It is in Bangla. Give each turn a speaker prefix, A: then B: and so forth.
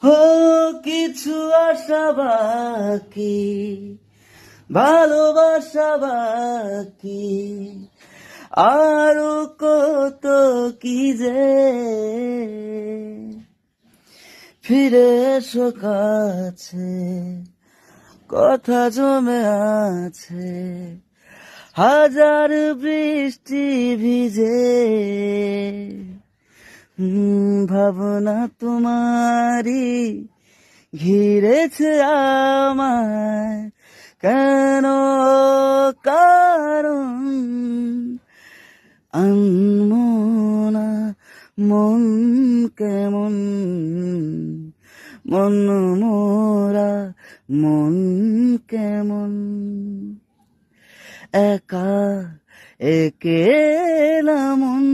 A: ও কিছু আশা বাকি, ভালোবাসা বাকি, আরো কত কি যে, ফিরে এসো কাছে, কথা জমে আছে হাজার বৃষ্টি ভিজে। ভাবনা তোমারই ঘিরেছে আমায়, কেন কারণ আনমনা মন কেমন, মন মোরা মন কেমন, একা একেলা মন।